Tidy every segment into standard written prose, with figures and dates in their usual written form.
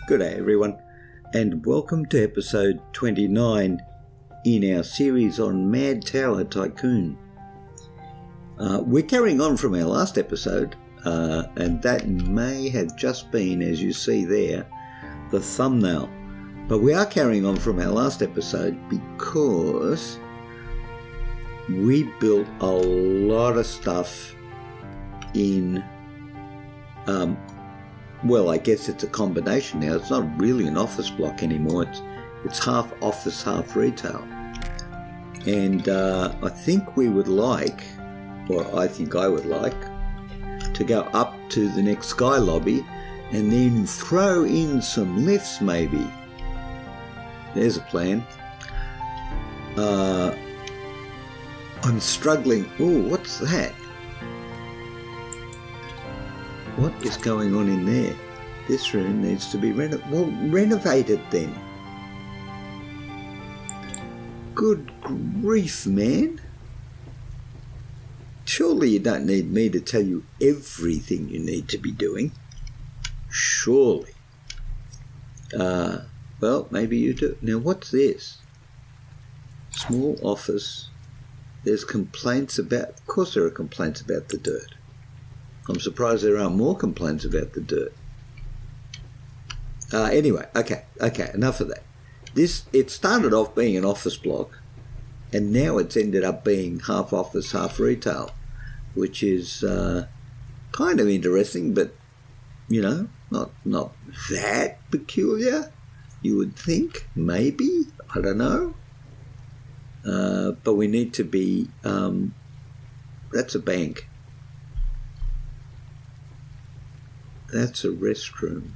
Good day everyone, and welcome to episode 29 in our series on Mad Tower Tycoon. We're carrying on from our last episode, and that may have just been, as you see there, the thumbnail. But we are carrying on from our last episode because we built a lot of stuff in well, I guess it's a combination now. It's not really an office block anymore. It's half office, half retail. And I think we would like, or I think I would like, to go up to the next sky lobby and then throw in some lifts maybe. There's a plan. I'm struggling. Oh, what's that? What is going on in there? This room needs to be renovated then. Good grief, man. Surely you don't need me to tell you everything you need to be doing. Surely. Well, maybe you do. Now, what's this? Small office. There's complaints about... Of course there are complaints about the dirt. I'm surprised there aren't more complaints about the dirt. Anyway, okay, enough of that. It started off being an office block, and now it's ended up being half office, half retail, which is kind of interesting, but, you know, not that peculiar, you would think, maybe, I don't know. But we need to be, that's a bank. That's a restroom.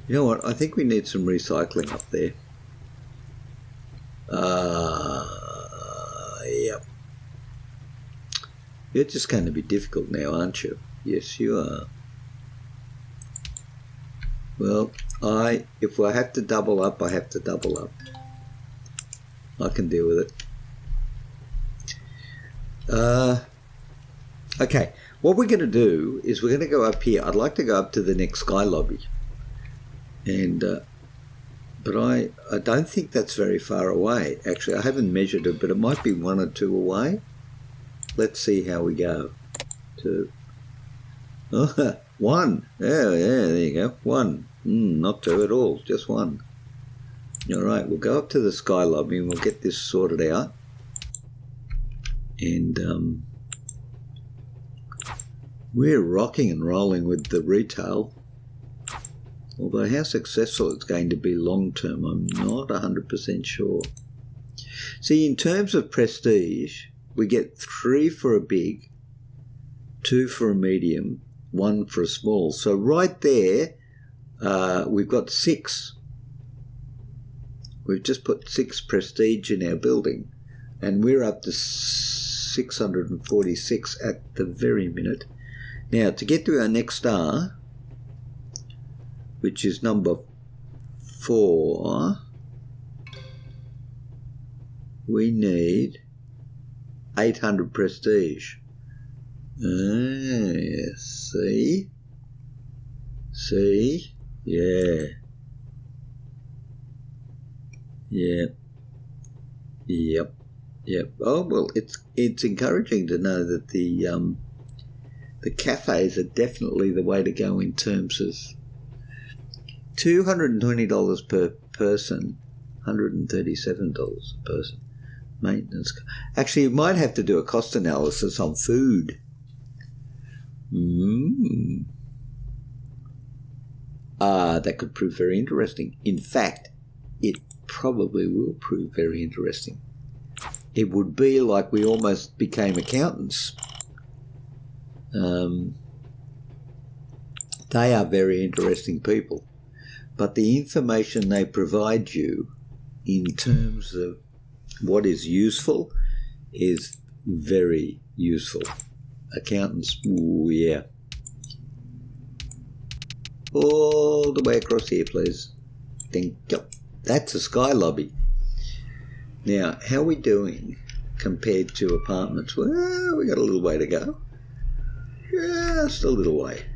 You know what? I think we need some recycling up there. Yep. You're just going to be difficult now, aren't you? Yes, you are. Well, if I have to double up, I have to double up. I can deal with it. Okay, what we're going to do is we're going to go up here. I'd like to go up to the next sky lobby. And but I don't think that's very far away. Actually, I haven't measured it, but it might be 1 or 2 away. Let's see how we go. 2. Oh, 1. Yeah, there you go. 1. Not 2 at all, just 1. All right, we'll go up to the sky lobby and we'll get this sorted out. And we're rocking and rolling with the retail. Although how successful it's going to be long term, I'm not 100% sure. See, in terms of prestige, we get 3 for a big, 2 for a medium, 1 for a small. So right there, we've got 6. We've just put 6 prestige in our building, and we're up to 646 at the very minute. Now, to get to our next star, which is number 4, we need 800 prestige. See? Yeah. Yep. Oh, well, it's encouraging to know that the cafes are definitely the way to go in terms of $220 per person, $137 a person. Maintenance. Actually, you might have to do a cost analysis on food. That could prove very interesting. In fact, it probably will prove very interesting. It would be like we almost became accountants. They are very interesting people. But the information they provide you in terms of what is useful is very useful. Accountants, ooh, yeah. All the way across here, please. Thank you. That's a sky lobby. Now, how are we doing compared to apartments? Well, we got a little way to go. Just a little way.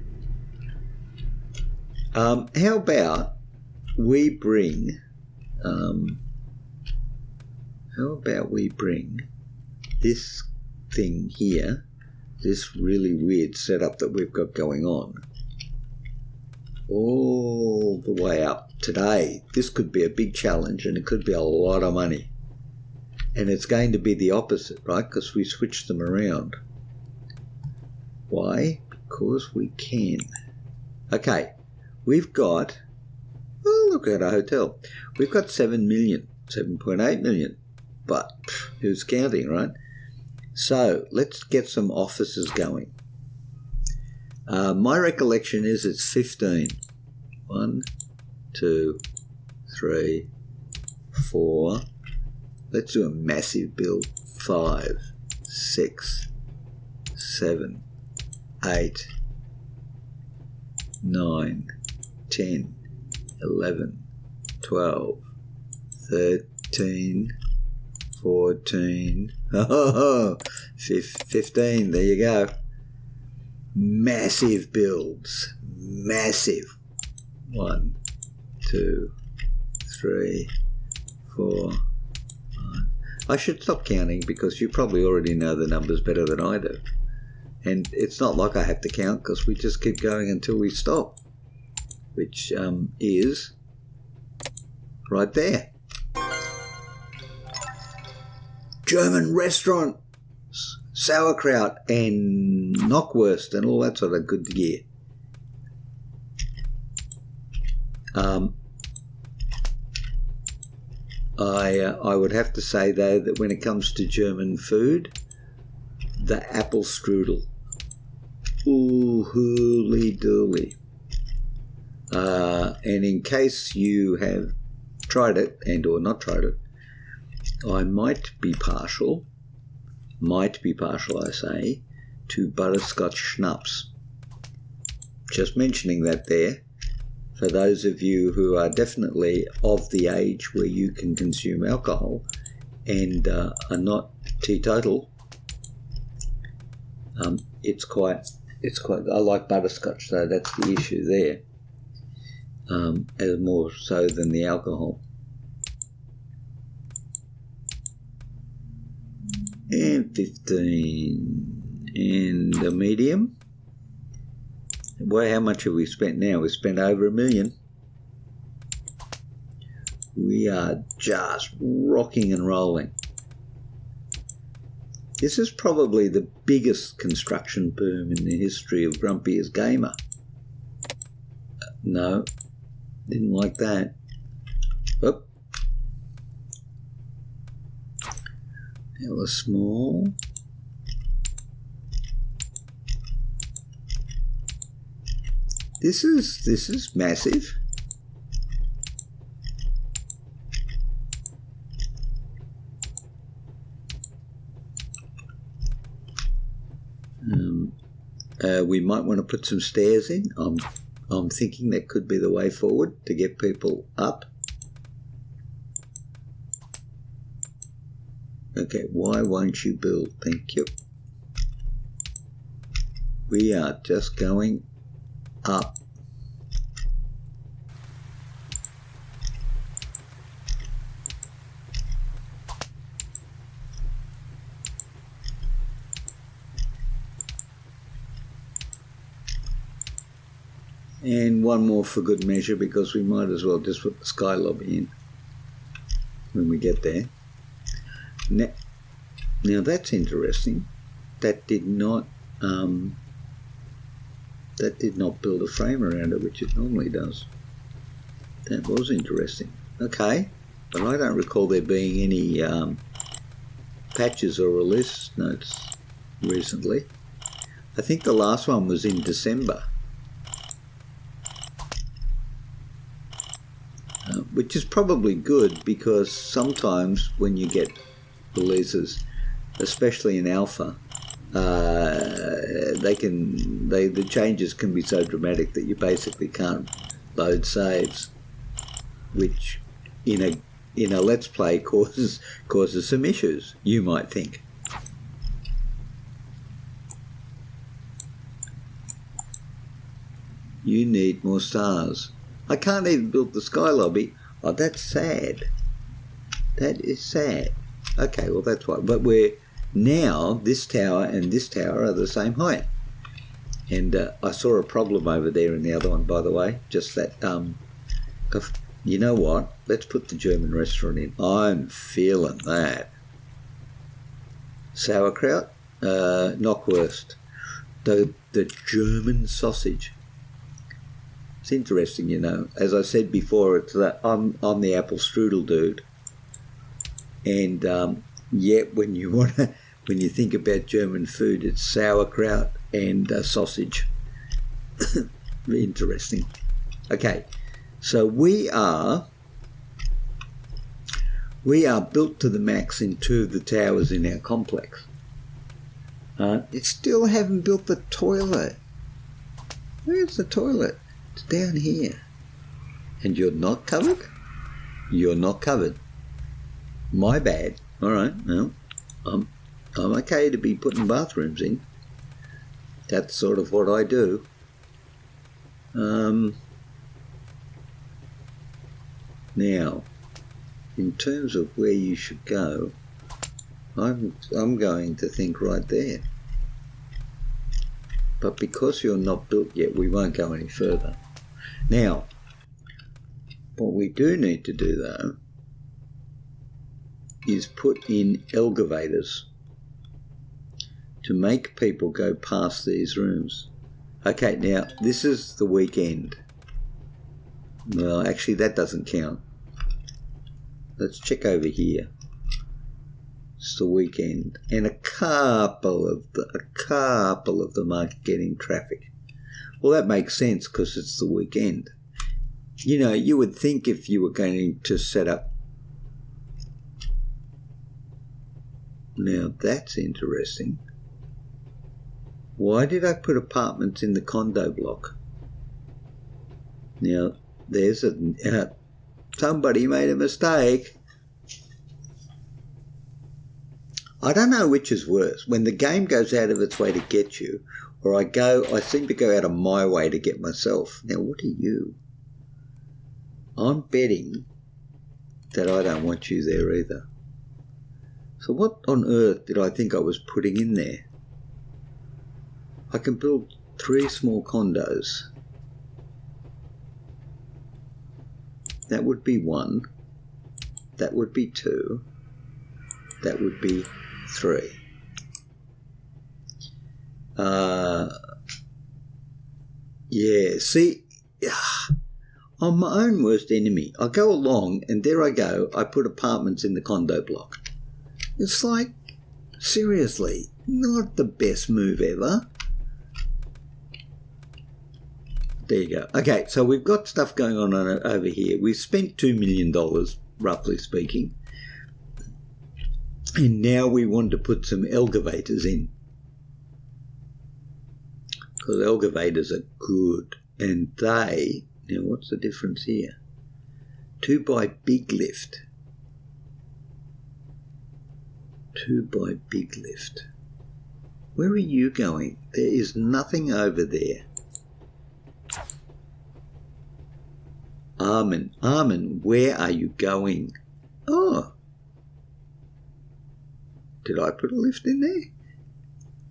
How about we bring this thing here, this really weird setup that we've got going on, all the way up today. This could be a big challenge and it could be a lot of money. And it's going to be the opposite, right? Because we switched them around. Why? Because we can. Okay, we've got, well, look at a hotel. We've got 7 million, 7.8 million, but who's counting, right? So let's get some offices going. My recollection is it's 15. 1, 2, 3, 4. Let's do a massive build. 5, 6, 7, 8, 9, 10, 11, 12, 13, 14, 15. There you go. Massive builds. Massive. 1, 2, 3, 4, 5. I should stop counting because you probably already know the numbers better than I do. And it's not like I have to count because we just keep going until we stop, which is right there. German restaurant, sauerkraut and knockwurst and all that sort of good gear. I would have to say, though, that when it comes to German food, the apple strudel. Ooh, hooly dooly. And in case you have tried it and or not tried it, I might be partial, I say, to butterscotch schnapps. Just mentioning that there. For those of you who are definitely of the age where you can consume alcohol and are not teetotal, it's quite. I like butterscotch, though. That's the issue there, as more so than the alcohol. And 15, and a medium. Well, how much have we spent now? We've spent over $1 million. We are just rocking and rolling. This is probably the biggest construction boom in the history of Grumpy as Gamer. No, didn't like that. Oop. Hella small. This is massive. We might want to put some stairs in. I'm thinking that could be the way forward to get people up. Okay, why won't you build? Thank you. We are just going up. And one more for good measure, because we might as well just put the sky lobby in when we get there. Now that's interesting. That did not build a frame around it, which it normally does. That was interesting. Okay, but I don't recall there being any patches or release notes recently. I think the last one was in December. Which is probably good, because sometimes when you get releases, especially in alpha, the changes can be so dramatic that you basically can't load saves, which in a let's play causes some issues, you might think. You need more stars. I can't even build the sky lobby. Oh, that's sad. That is sad. Okay, well, that's why. But we're now, this tower and this tower are the same height. And I saw a problem over there in the other one, by the way. Just that, you know what? Let's put the German restaurant in. I'm feeling that. Sauerkraut, Knockwurst. The German sausage. It's interesting, you know. As I said before, it's that I'm the apple strudel dude. And yet when you think about German food, it's sauerkraut and sausage. Interesting. Okay, so we are built to the max in 2 of the towers in our complex. It still haven't built the toilet. Where's the toilet? It's down here. And you're not covered? You're not covered. My bad. All right. Well, I'm okay to be putting bathrooms in. That's sort of what I do. Now, in terms of where you should go, I'm going to think right there. But because you're not built yet, we won't go any further. Now, what we do need to do, though, is put in elevators to make people go past these rooms. Okay, now, this is the weekend. Well, actually, that doesn't count. Let's check over here. It's the weekend, and a couple of them are getting traffic. Well, that makes sense because it's the weekend. You know, you would think if you were going to set up. Now that's interesting. Why did I put apartments in the condo block? Now there's somebody made a mistake. I don't know which is worse, when the game goes out of its way to get you, or I seem to go out of my way to get myself. Now, what are you? I'm betting that I don't want you there either. So what on earth did I think I was putting in there? I can build 3 small condos. That would be 1. That would be 2. That would be 3. Yeah, see, I'm my own worst enemy. I go along and there I go, I put apartments in the condo block. It's like, seriously, not the best move ever. There you go. Okay, so we've got stuff going on over here. We've spent $2 million, roughly speaking. And now we want to put some elevators in. Because elevators are good. And they, now what's the difference here? 2 by big lift. 2 by big lift. Where are you going? There is nothing over there. Armin, where are you going? Oh. Did I put a lift in there?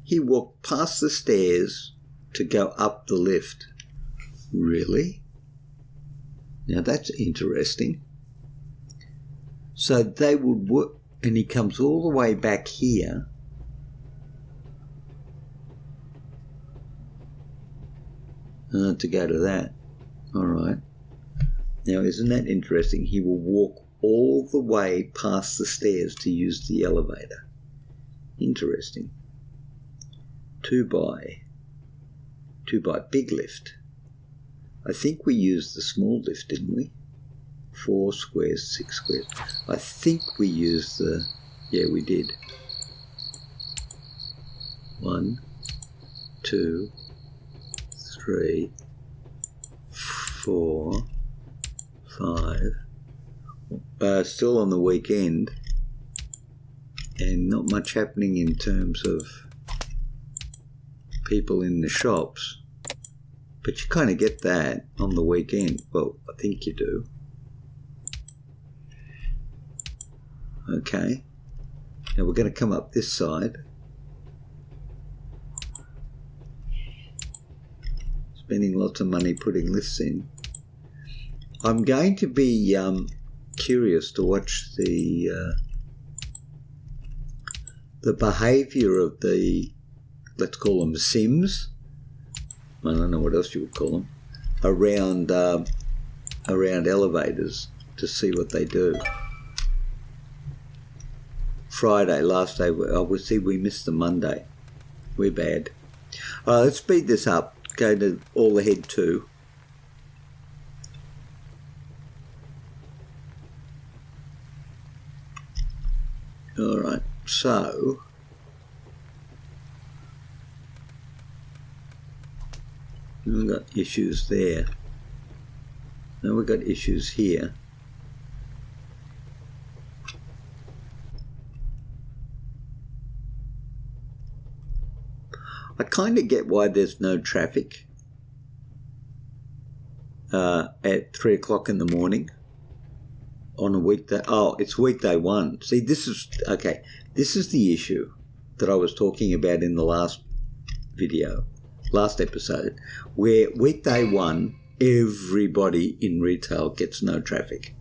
He walked past the stairs to go up the lift. Really? Now that's interesting. So they would work, and he comes all the way back here. To go to that. All right. Now, isn't that interesting? He will walk all the way past the stairs to use the elevator. Interesting. 2 by big lift. I think we used the small lift, didn't we? 4 squares, 6 squares. I think we used the, yeah, we did. 1, 2, 3, 4, 5. Still on the weekend, and not much happening in terms of people in the shops. But you kind of get that on the weekend. Well, I think you do. Okay. Now we're going to come up this side. Spending lots of money putting lifts in. I'm going to be curious to watch the behaviour of the, let's call them Sims. I don't know what else you would call them, around elevators to see what they do. Friday, last day. Oh, we see we missed the Monday. We're bad. All right, let's speed this up. Go to all ahead 2. All right, so we've got issues there. Now we've got issues here. I kind of get why there's no traffic at 3 o'clock in the morning on a weekday. Oh, it's weekday 1. See, this is, okay, this is the issue that I was talking about in the last video, last episode, where weekday 1, everybody in retail gets no traffic.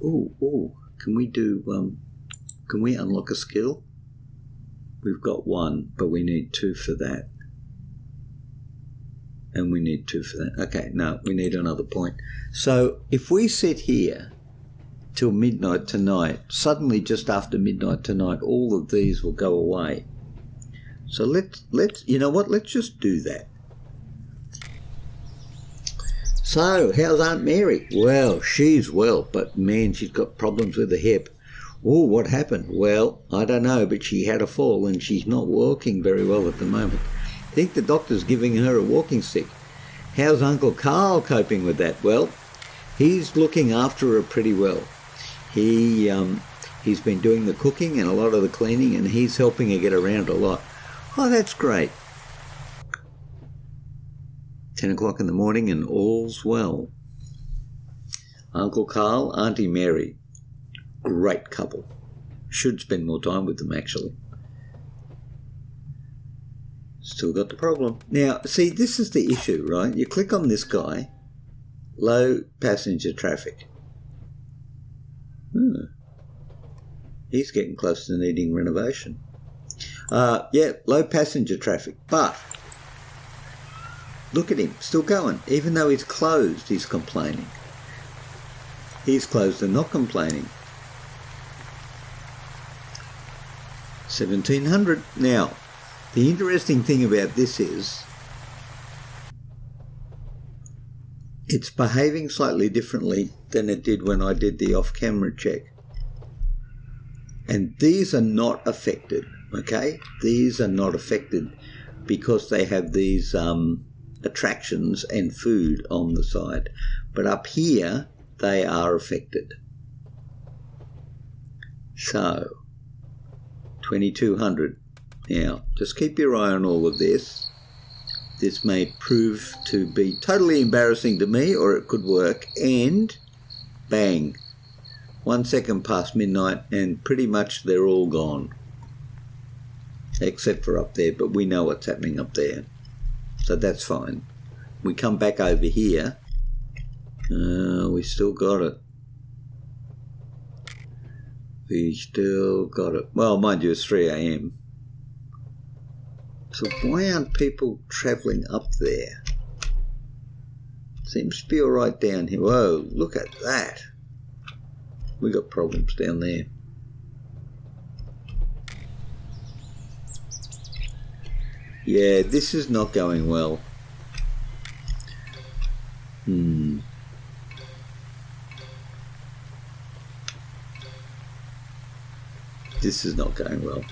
Ooh, can we unlock a skill? We've got 1, but we need 2 for that. And we need 2 for that. Okay, no, we need another point. So if we sit here till midnight tonight, suddenly just after midnight tonight, all of these will go away. So let's you know what, let's just do that. So, how's Aunt Mary? Well, she's well, but man, she's got problems with the hip. Oh, what happened? Well, I don't know, but she had a fall and she's not walking very well at the moment. I think the doctor's giving her a walking stick. How's Uncle Carl coping with that? Well, he's looking after her pretty well. He's been doing the cooking and a lot of the cleaning, and he's helping her get around a lot. Oh, that's great. 10 o'clock in the morning and all's well. Uncle Carl, Auntie Mary. Great couple. Should spend more time with them, actually. Still got the problem. Now, see, this is the issue, right? You click on this guy, low passenger traffic. He's getting close to needing renovation. Yeah, low passenger traffic, but look at him, still going. Even though he's closed, he's complaining. He's closed and not complaining. 1700. Now, the interesting thing about this is it's behaving slightly differently than it did when I did the off-camera check. And these are not affected, okay? These are not affected because they have these attractions and food on the side. But up here, they are affected. So, 2200. Now, just keep your eye on all of this. This may prove to be totally embarrassing to me, or it could work. And bang, 1 second past midnight, and pretty much they're all gone. Except for up there, but we know what's happening up there. So that's fine. We come back over here. We still got it. We still got it. Well, mind you, it's 3 a.m. So why aren't people travelling up there? Seems to be all right down here. Whoa, look at that. We got problems down there. Yeah, this is not going well. This is not going well.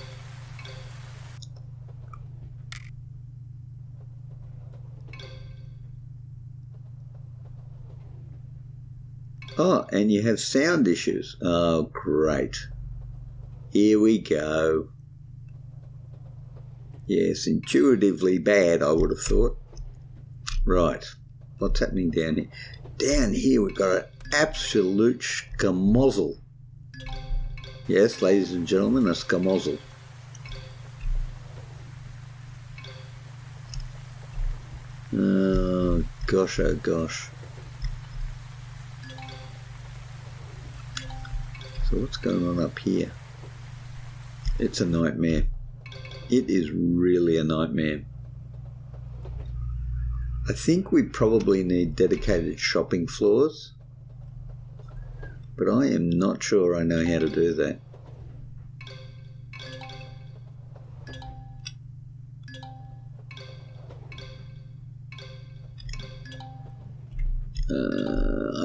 Oh, and you have sound issues. Oh, great. Here we go. Yes, intuitively bad, I would have thought. Right. What's happening down here? Down here we've got an absolute scamozzle. Yes, ladies and gentlemen, a scamozzle. Oh gosh, oh gosh. So what's going on up here? It's a nightmare. It is really a nightmare. I think we probably need dedicated shopping floors, but I am not sure I know how to do that.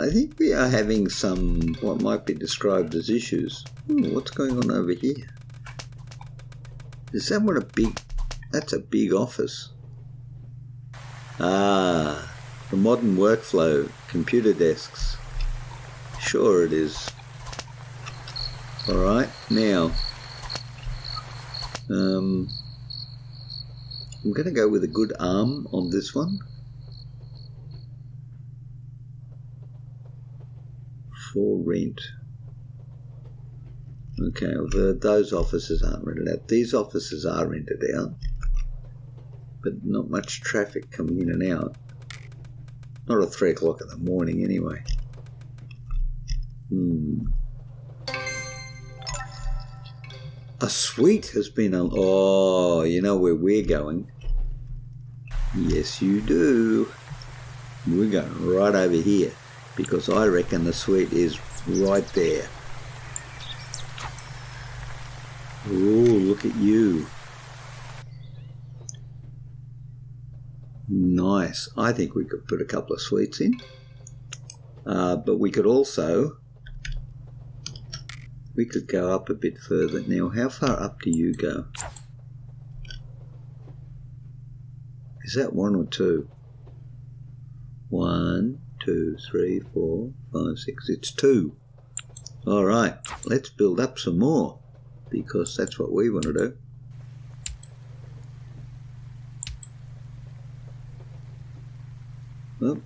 I think we are having some, what might be described as issues. What's going on over here? Is that what a big, that's a big office. Ah, the modern workflow, computer desks. Sure it is. Alright, now, I'm going to go with a good arm on this one. For rent. Okay, well, those offices aren't rented out. These offices are rented out, but not much traffic coming in and out. Not at 3 o'clock in the morning anyway. A suite has been oh, you know where we're going. Yes, you do. We're going right over here, because I reckon the suite is right there. Oh, look at you. Nice. I think we could put a couple of suites in. But we could also, we could go up a bit further. Now, how far up do you go? Is that 1 or 2? 1, 2, 3, 4, 5, 6. It's 2. All right, let's build up some more, because that's what we want to do. Well,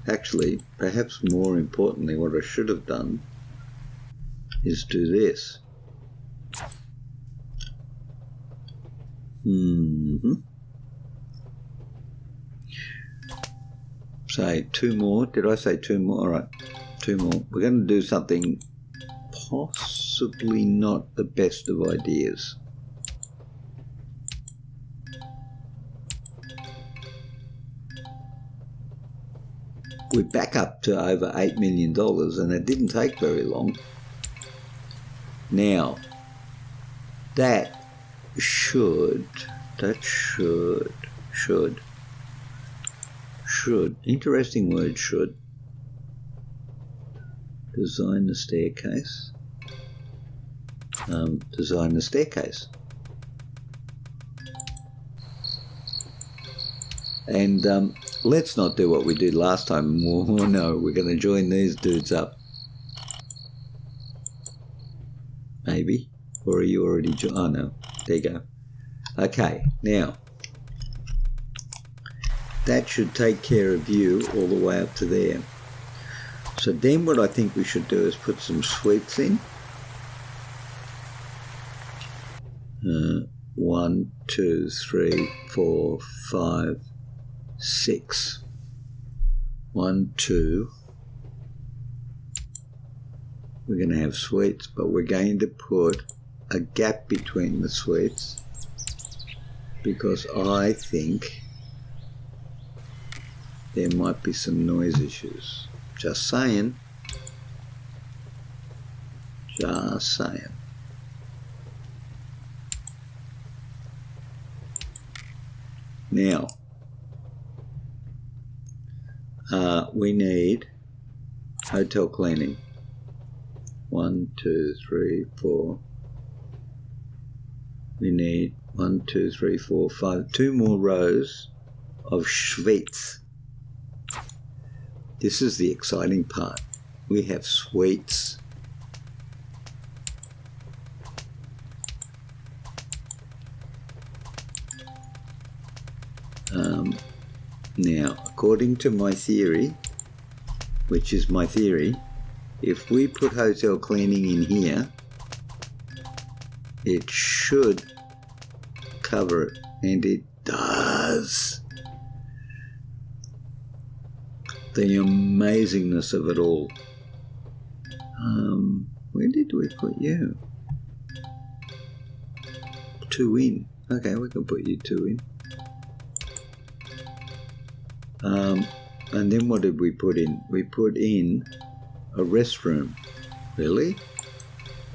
actually, perhaps more importantly, what I should have done is do this. Say 2 more. Did I say 2 more? All right, 2 more. We're going to do something possibly not the best of ideas. We're back up to over $8 million, and it didn't take very long. Now, that should, interesting word, should. Design the staircase. Design the staircase. And let's not do what we did last time. Oh no, we're going to join these dudes up. Maybe. Or are you already oh no, there you go. Okay, now that should take care of you all the way up to there. So then what I think we should do is put some suites in. 1, 2, 3, 4, 5, 6. 1, 2. We're going to have suites, but we're going to put a gap between the suites, because I think there might be some noise issues. Just saying. Just saying. Now, we need hotel cleaning. 1, 2, 3, 4. We need 1, 2, 3, 4, 5. 2 more rows of suites. This is the exciting part. We have suites. Now, according to my theory, which is my theory, if we put hotel cleaning in here, it should cover it, and it does. The amazingness of it all. Where did we put you? 2 in. Okay, we can put you 2 in. And then what did we put in? We put in a restroom. Really?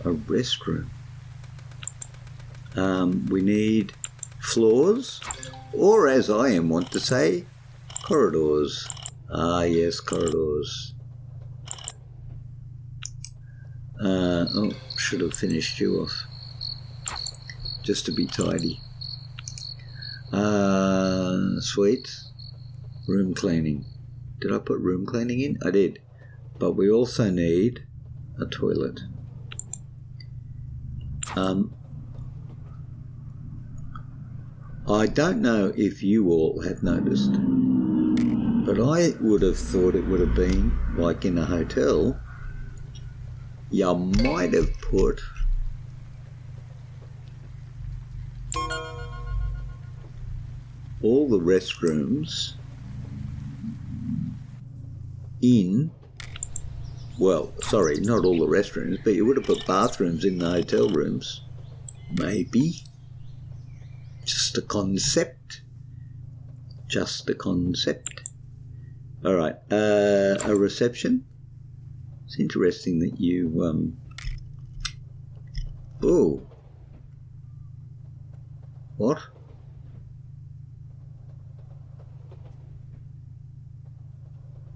A restroom. We need floors, or as I am wont to say, corridors. Ah, yes, corridors. Oh, should have finished you off. Just to be tidy. Sweet. Room cleaning. Did I put room cleaning in? I did. But we also need a toilet. I don't know if you all have noticed, but I would have thought it would have been like in a hotel. You might have put all the restrooms in, well, sorry, not all the restrooms, but you would have put bathrooms in the hotel rooms. Maybe. Just a concept. Just a concept. All right, a reception. It's interesting that you, oh. What?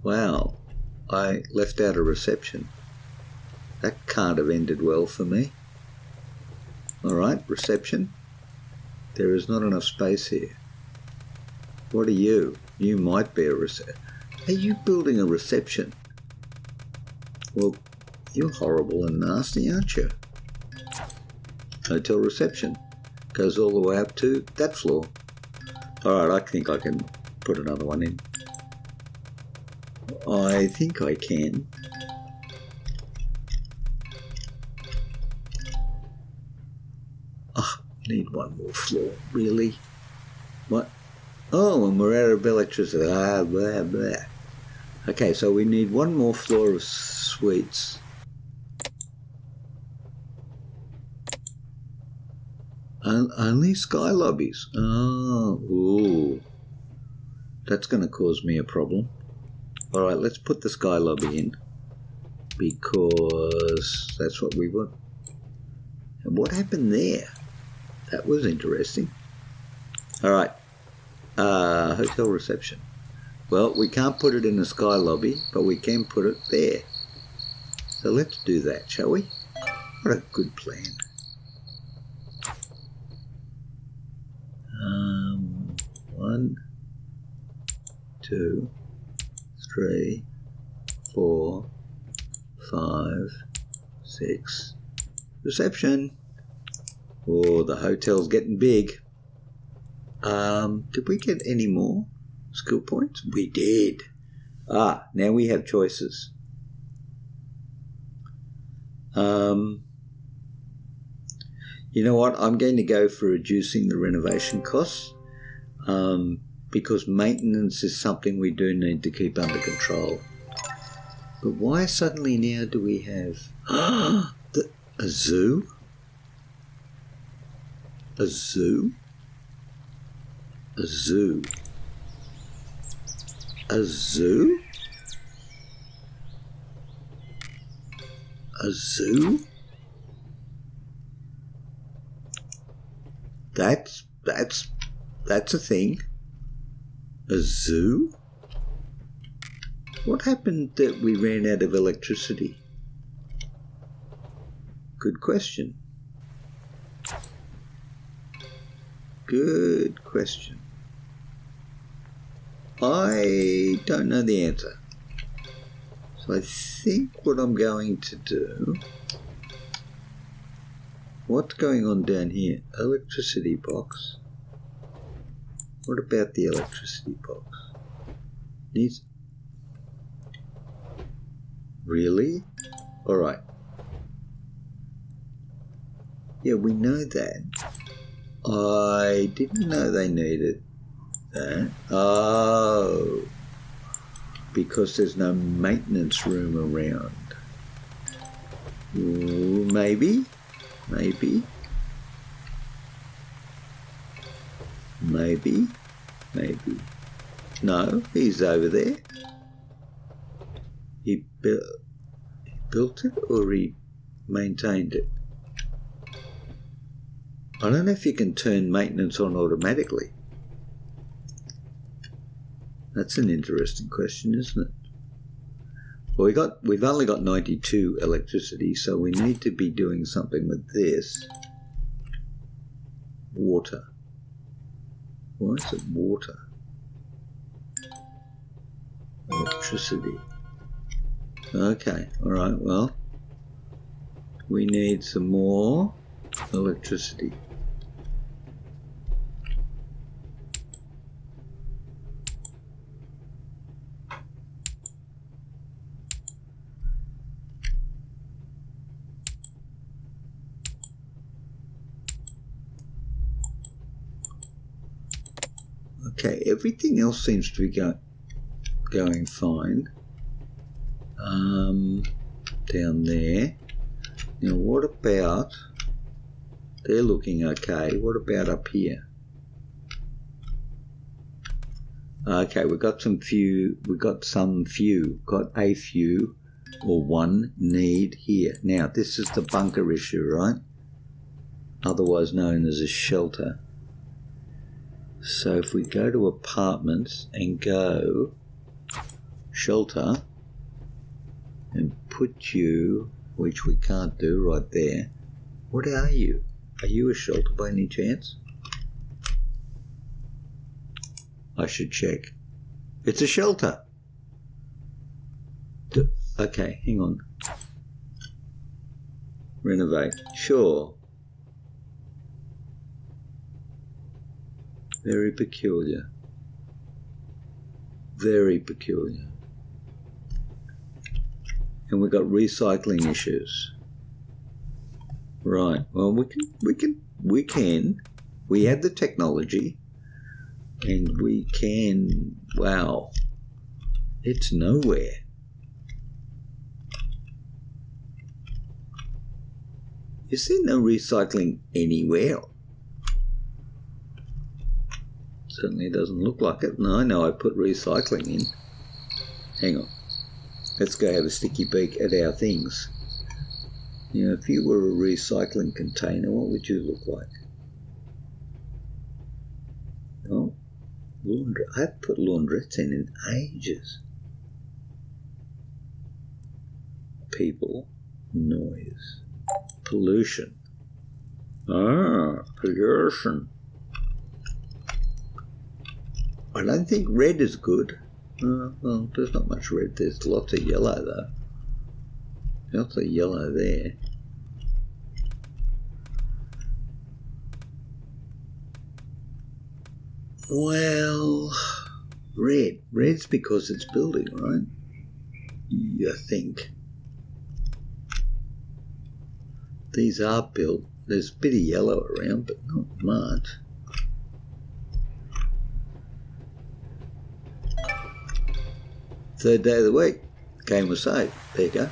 Wow, I left out a reception. That can't have ended well for me. All right, reception. There is not enough space here. What are you? You might be a reception. Are you building a reception? Well, you're horrible and nasty, aren't you? Hotel reception. Goes all the way up to that floor. All right, I think I can put another one in. I think I can. Oh, need one more floor, really? What? Oh, and we're out of electricity. Ah, blah, blah. Okay, so we need one more floor of suites. Only sky lobbies. Oh, ooh. That's going to cause me a problem. All right, let's put the sky lobby in because that's what we want. And what happened there? That was interesting. All right, hotel reception. Well, we can't put it in the sky lobby, but we can put it there. So let's do that, shall we? What a good plan. 1, 2, 3, 4, 5, 6. Reception. Oh, the hotel's getting big. Did we get any more skill points? We did. Ah, now we have choices. You know what? I'm going to go for reducing the renovation costs because maintenance is something we do need to keep under control. But why suddenly now do we have a zoo? A zoo? A zoo? A zoo? A zoo? That's a thing. A zoo? What happened that we ran out of electricity? Good question. Good question. I don't know the answer. So I think what I'm going to do... What's going on down here? Electricity box. What about the electricity box? Needs... Really? Alright. Yeah, we know that. I didn't know they needed that. Oh. Because there's no maintenance room around. Ooh, maybe? Maybe? Maybe? Maybe. No, he's over there. He built it or he maintained it? I don't know if you can turn maintenance on automatically. That's an interesting question, isn't it? Well, we've only got 92 electricity, so we need to be doing something with this. Water. Why is it water? Electricity. Okay, alright, well, we need some more electricity. Okay, everything else seems to be going fine. Down there. Now, what about... They're looking okay. What about up here? Okay, got a few or one need here. Now, this is the bunker issue, right? Otherwise known as a shelter. So if we go to apartments and go shelter and put you, which we can't do right there. What are you? Are you a shelter by any chance? I should check. It's a shelter. Okay, hang on. Renovate. Sure. Very peculiar. Very peculiar. And we've got recycling issues. Right. Well, we have the technology, and we can. Wow. It's nowhere. Is there no recycling anywhere? Certainly doesn't look like it. No, I know I put recycling in. Hang on. Let's go have a sticky beak at our things. You know, if you were a recycling container, what would you look like? Oh, laundry. I haven't put laundrettes in ages. People, noise, pollution. Pollution. I don't think red is good. Well, there's not much red. There's lots of yellow, though. Lots of yellow there. Well, red. Red's because it's building, right? I think. These are built. There's a bit of yellow around, but not much. Third day of the week. Game was saved. There you go.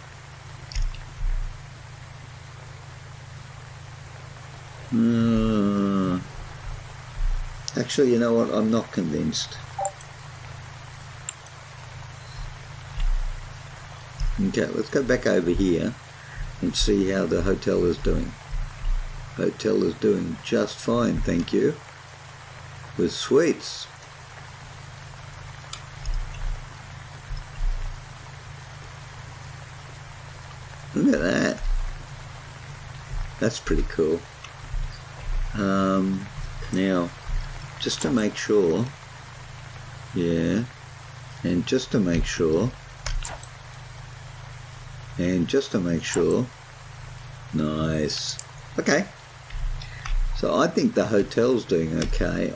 Actually, you know what? I'm not convinced. Okay, let's go back over here and see how the hotel is doing. Hotel is doing just fine, thank you. With suites. Look at that. That's pretty cool. Now, just to make sure, yeah, and just to make sure, nice. Okay. So I think the hotel's doing okay.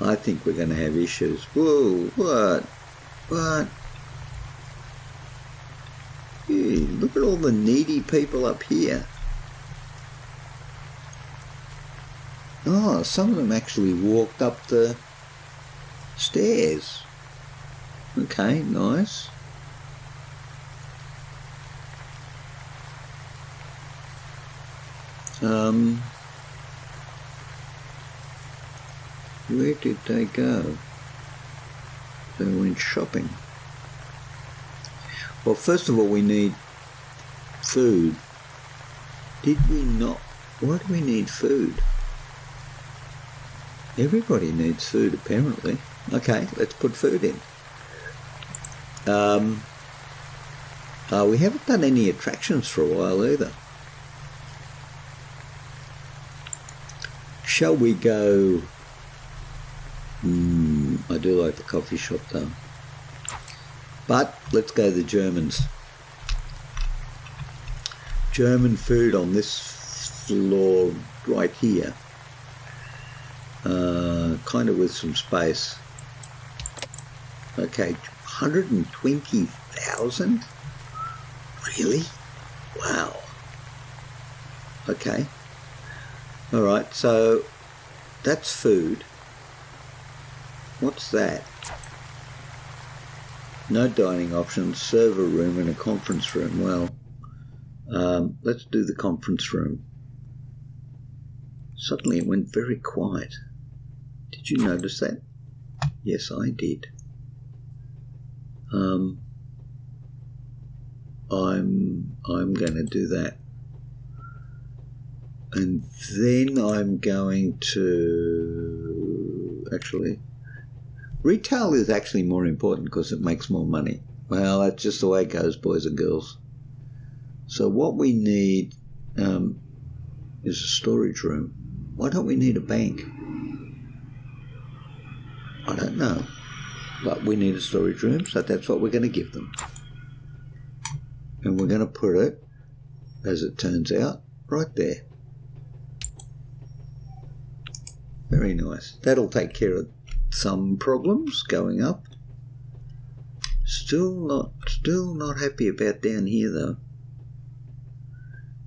I think we're going to have issues. Whoa, what? What? Gee, look at all the needy people up here. Oh, some of them actually walked up the stairs. Okay, nice. Where did they go? They went shopping. Well, first of all, we need food. Did we not? Why do we need food? Everybody needs food, apparently. Okay, let's put food in. We haven't done any attractions for a while either. Shall we go? I do like the coffee shop though. But let's go the Germans. German food on this floor right here. Kind of with some space. Okay, 120,000? Really? Wow. Okay. All right, so that's food. What's that? No dining options, server room and a conference room. Well, let's do the conference room. Suddenly it went very quiet. Did you notice that? Yes, I did. I'm going to do that. And then I'm going to... Actually, retail is actually more important because it makes more money. Well, that's just the way it goes, boys and girls. So what we need is a storage room. Why don't we need a bank? I don't know. But we need a storage room, so that's what we're going to give them. And we're going to put it, as it turns out, right there. Very nice. That'll take care of some problems going up. Still not happy about down here though.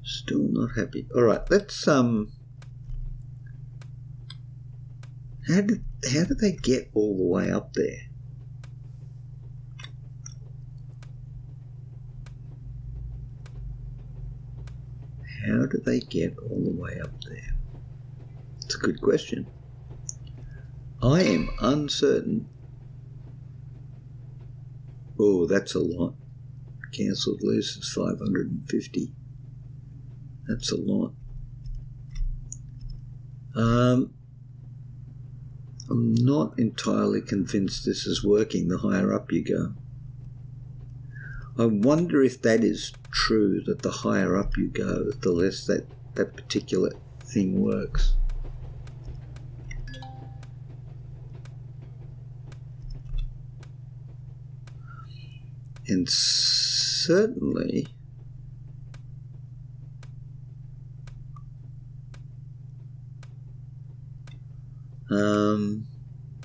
Still not happy. All right, let's How did they get all the way up there? How did they get all the way up there? It's a good question. I am uncertain. Oh, that's a lot. Cancelled lease is 550. That's a lot. I'm not entirely convinced this is working the higher up you go. I wonder if that is true, that the higher up you go, the less that particular thing works. And certainly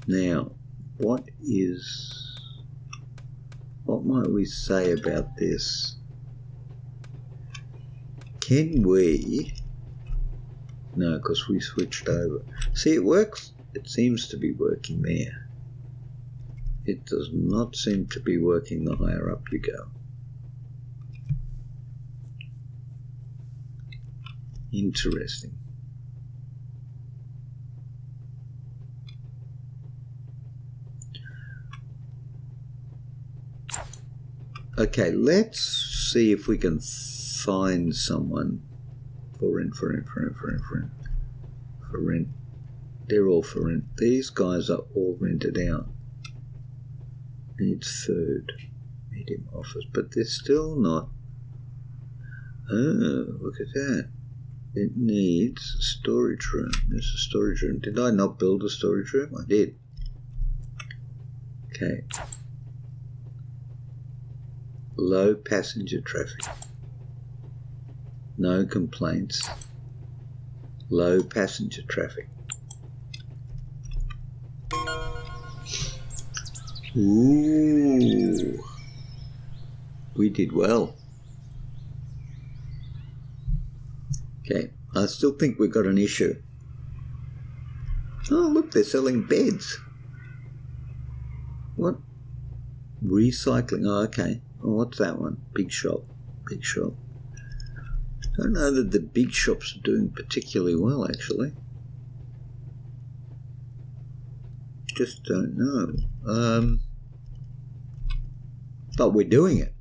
now what might we say about this? Can we... No, because we switched over. See, it works. It seems to be working there. It does not seem to be working the higher up you go. Interesting. Okay, let's see if we can find someone for rent. They're all for rent. These guys are all rented out. Needs food. Medium office, but they're still not. Oh, look at that. It needs a storage room. There's a storage room. Did I not build a storage room? I did. Okay. Low passenger traffic. No complaints. Low passenger traffic. Ooh. We did well. Okay, I still think we've got an issue. Oh, look, they're selling beds. What? Recycling. Oh, okay. Oh, what's that one? Big shop. Big shop. Don't know that the big shops are doing particularly well, actually. Just don't know. But we're doing it,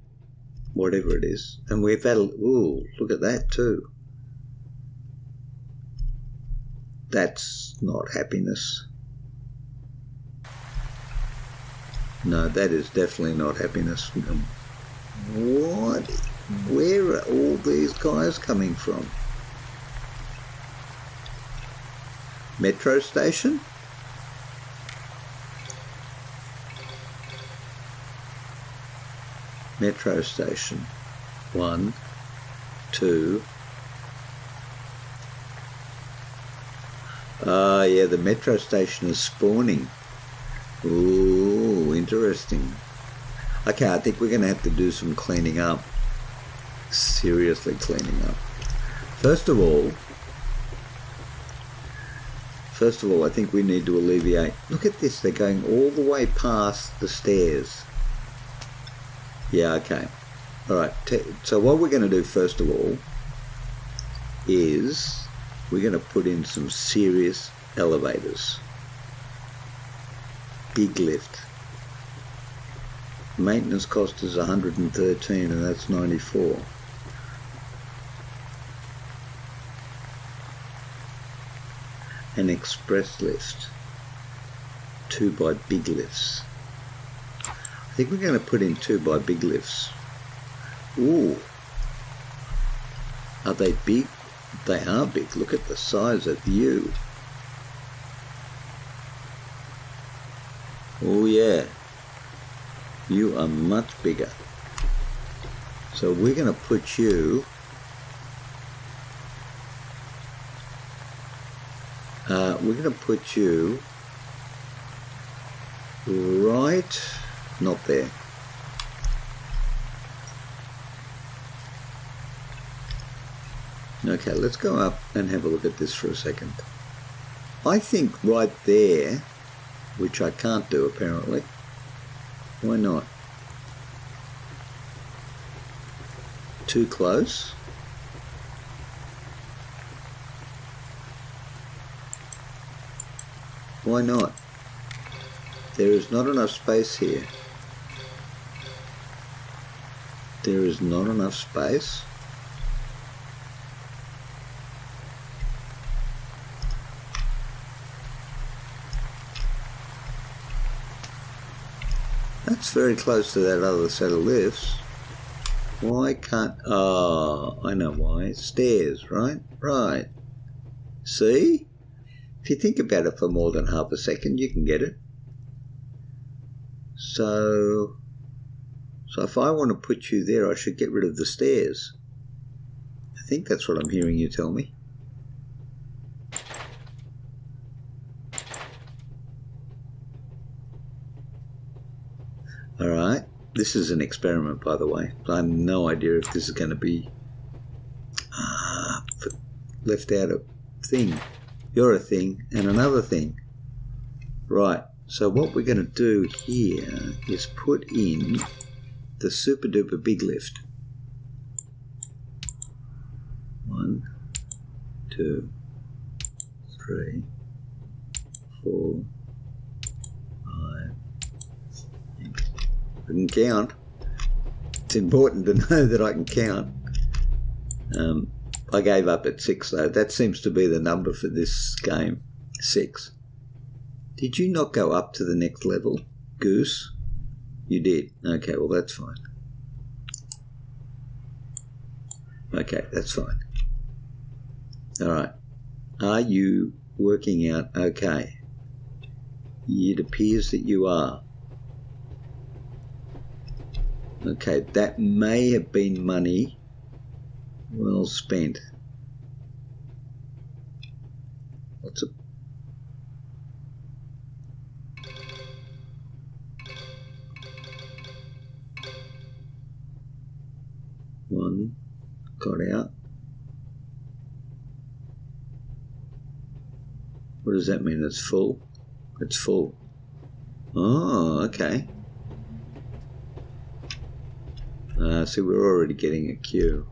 whatever it is. And we've had, ooh, look at that too. That's not happiness. No, that is definitely not happiness. What? Where are all these guys coming from? Metro station? Metro station. 1, 2. Ah, yeah, the metro station is spawning. Ooh, interesting. Okay, I think we're going to have to do some cleaning up. Seriously cleaning up. First of all, I think we need to alleviate. Look at this, they're going all the way past the stairs. Yeah, okay. All right, so what we're going to do first of all is we're going to put in some serious elevators. Big lift. Maintenance cost is 113 and that's 94. An express lift. 2 by big lifts. I think we're going to put in 2 by big lifts. Ooh. Are they big? They are big. Look at the size of you. Oh yeah. You are much bigger. So we're going to put you right, not there. Okay, let's go up and have a look at this for a second. I think right there, which I can't do apparently. Why not? Too close. Why not? There is not enough space here. There is not enough space. That's very close to that other set of lifts. Why can't... Oh, I know why. Stairs, right? Right. See? If you think about it for more than half a second, you can get it. So if I want to put you there, I should get rid of the stairs. I think that's what I'm hearing you tell me. All right. This is an experiment, by the way. I have no idea if this is going to be left out a thing. You're a thing and another thing. Right. So what we're going to do here is put in the super duper big lift. 1, 2, 3, 4, 5, 6. I can count. It's important to know that I can count. I gave up at 6 though. That seems to be the number for this game. 6. Did you not go up to the next level, Goose? You did. Okay, well that's fine. Okay, that's fine. Alright. Are you working out okay? It appears that you are. Okay, that may have been money well spent. What's a... got out. What does that mean? It's full? It's full. Oh, okay. See, we're already getting a queue.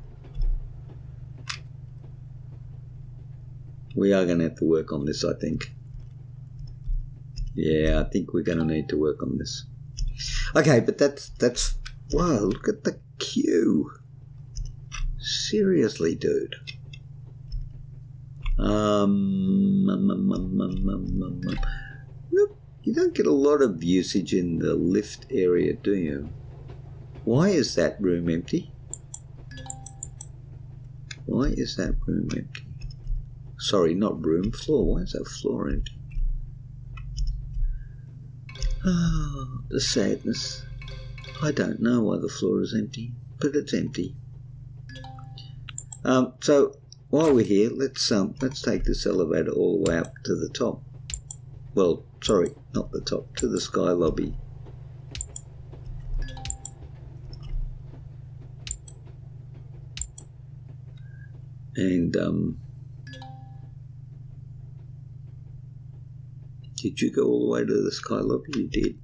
We are going to have to work on this, I think. Yeah, I think we're going to need to work on this. Okay, but that's wow, look at the queue. Seriously, dude. Look, you don't get a lot of usage in the lift area, do you? Why is that room empty? Why is that room empty? Sorry, not room, floor. Why is that floor empty? Oh, the sadness. I don't know why the floor is empty, but it's empty. So while we're here, let's take this elevator all the way up to the top. Well, sorry, not the top, to the sky lobby. And did you go all the way to the sky lobby? You did.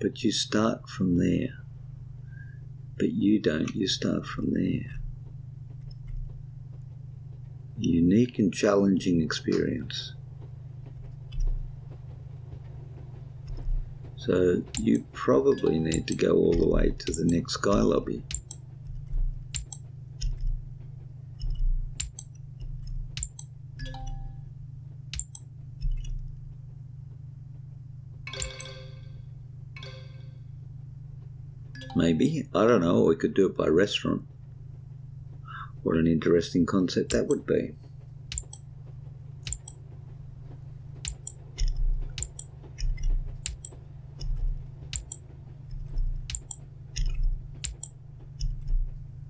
But you start from there. But you don't, you start from there. Unique and challenging experience. So you probably need to go all the way to the next sky lobby. Maybe. I don't know. Or we could do it by restaurant. What an interesting concept that would be.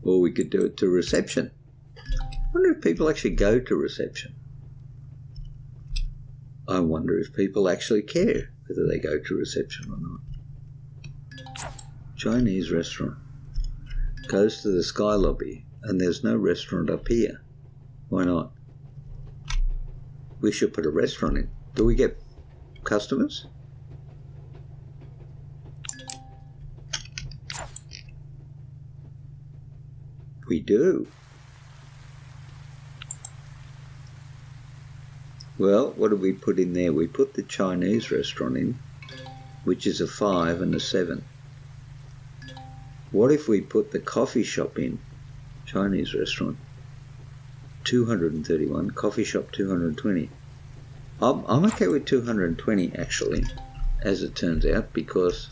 Or we could do it to reception. I wonder if people actually go to reception. I wonder if people actually care whether they go to reception or not. Chinese restaurant. Goes to the sky lobby and there's no restaurant up here. Why not? We should put a restaurant in. Do we get customers? We do. Well, what did we put in there? We put the Chinese restaurant in, which is a 5 and a 7. What if we put the coffee shop in? Chinese restaurant, 231, coffee shop 220. I'm okay with 220 actually, as it turns out, because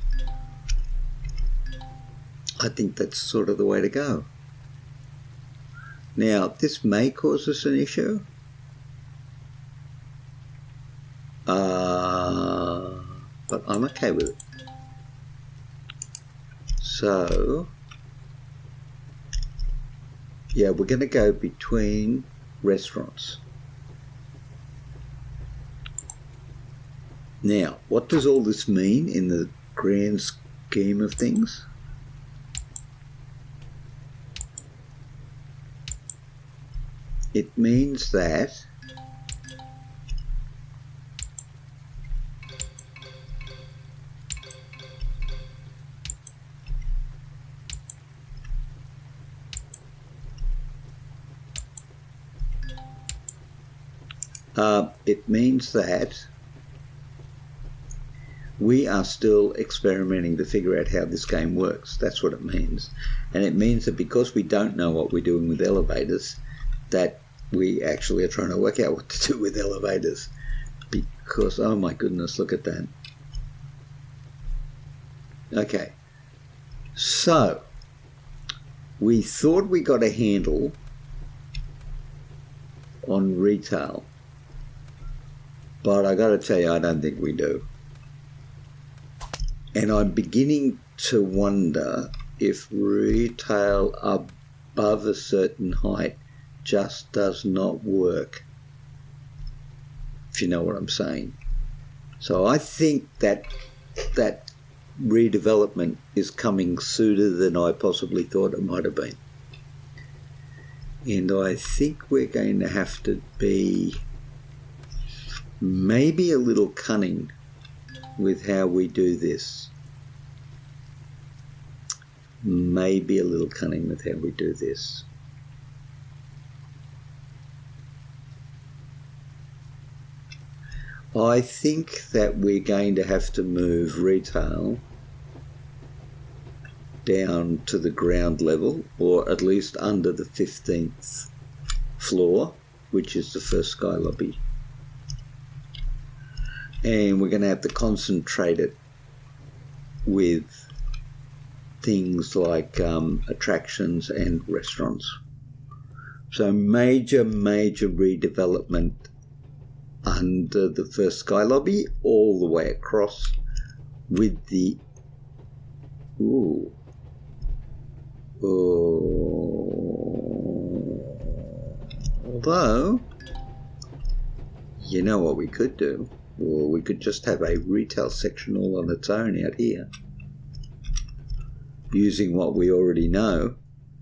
I think that's sort of the way to go. Now, this may cause us an issue. But I'm okay with it. So, yeah, we're going to go between restaurants. Now, what does all this mean in the grand scheme of things? It means that we are still experimenting to figure out how this game works. That's what it means. And it means that because we don't know what we're doing with elevators, that we actually are trying to work out what to do with elevators. Because, oh my goodness, look at that. Okay. So, we thought we got a handle on retail. But I got to tell you, I don't think we do. And I'm beginning to wonder if retail above a certain height just does not work, if you know what I'm saying. So I think that redevelopment is coming sooner than I possibly thought it might have been. And I think we're going to have to be maybe a little cunning with how we do this. Maybe a little cunning with how we do this. I think that we're going to have to move retail down to the ground level, or at least under the 15th floor, which is the first sky lobby. And we're going to have to concentrate it with things like attractions and restaurants. So major redevelopment under the first sky lobby all the way across with the although, you know what we could do? Well, we could just have a retail section all on its own out here, using what we already know,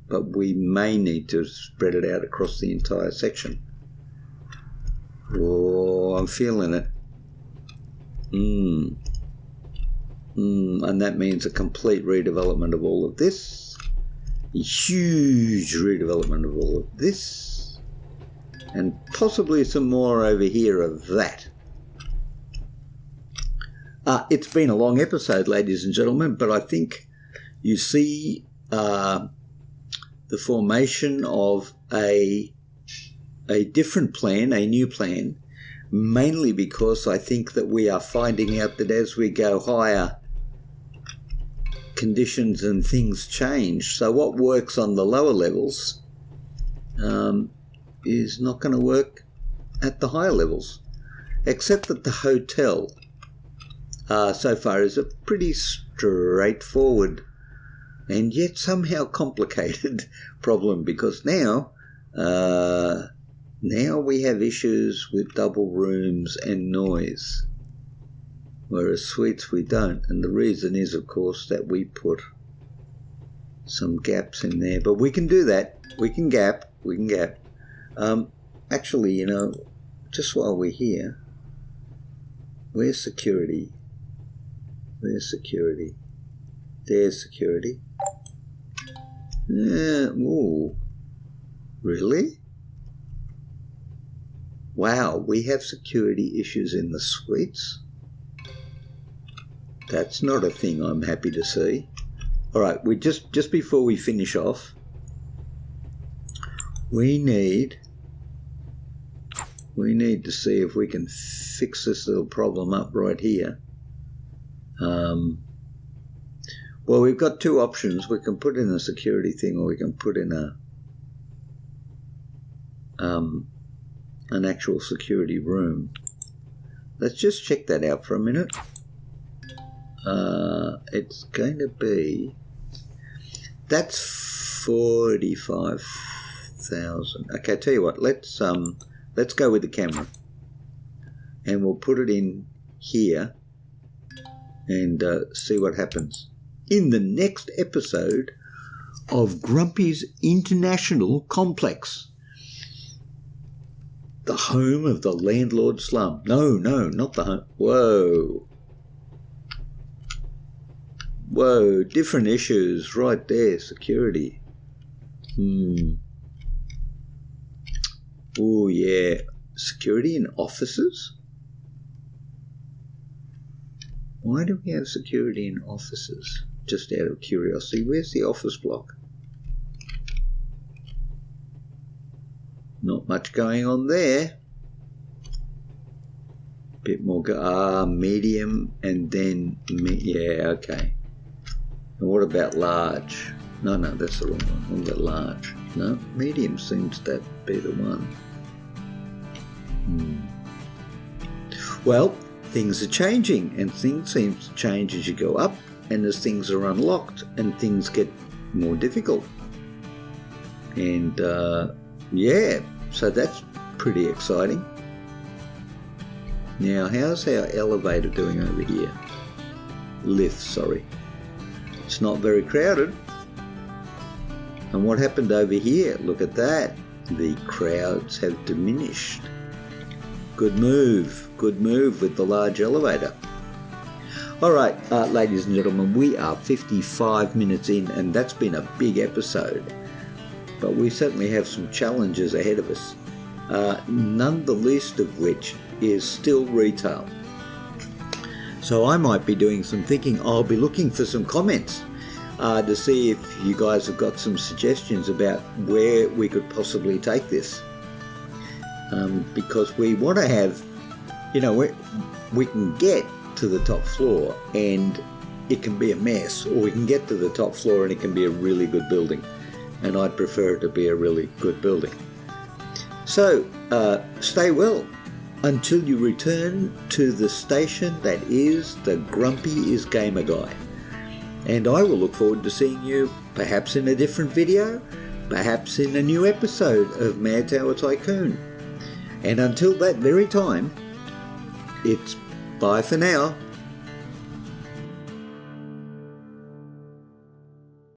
but we may need to spread it out across the entire section. Oh, I'm feeling it. And that means a complete redevelopment of all of this, a huge redevelopment of all of this, and possibly some more over here of that. It's been a long episode, ladies and gentlemen, but I think you see the formation of a different plan, a new plan, mainly because I think that we are finding out that as we go higher, conditions and things change. So what works on the lower levels is not going to work at the higher levels, except that the hotel so far is a pretty straightforward and yet somehow complicated problem, because now we have issues with double rooms and noise, whereas suites we don't. And the reason is, of course, that we put some gaps in there. But we can do that. We can gap. Actually, you know, just while we're here, where's security? There's security. Yeah, ooh. Really? Wow, we have security issues in the suites? That's not a thing I'm happy to see. All right, we just before we finish off, we need to see if we can fix this little problem up right here. Well, we've got two options. We can put in a security thing, or we can put in an actual security room. Let's just check that out for a minute. It's going to be, that's 45,000. Okay, tell you what, let's go with the camera, and we'll put it in here and see what happens in the next episode of Grumpy's International Complex, the home of the landlord slum. No, not the home. Whoa, different issues right there. Security. Oh yeah, security in offices? Why do we have security in offices? Just out of curiosity, where's the office block? Not much going on there. Bit more, medium, and then, yeah, okay. And what about large? No, that's the wrong one. What about large? No, medium seems to be the one. Well, things are changing, and things seem to change as you go up, and as things are unlocked, and things get more difficult. And yeah, so that's pretty exciting. Now, how's our elevator doing over here? Lift, sorry. It's not very crowded. And what happened over here? Look at that. The crowds have diminished. Good move with the large elevator. All right, ladies and gentlemen, we are 55 minutes in, and that's been a big episode. But we certainly have some challenges ahead of us, none the least of which is still retail. So I might be doing some thinking. I'll be looking for some comments to see if you guys have got some suggestions about where we could possibly take this. Because we want to have, we can get to the top floor and it can be a mess, or we can get to the top floor and it can be a really good building. And I'd prefer it to be a really good building. So stay well until you return to the station that is the Grumpy is Gamer Guy. And I will look forward to seeing you perhaps in a different video, perhaps in a new episode of Mad Tower Tycoon. And until that very time, it's bye for now.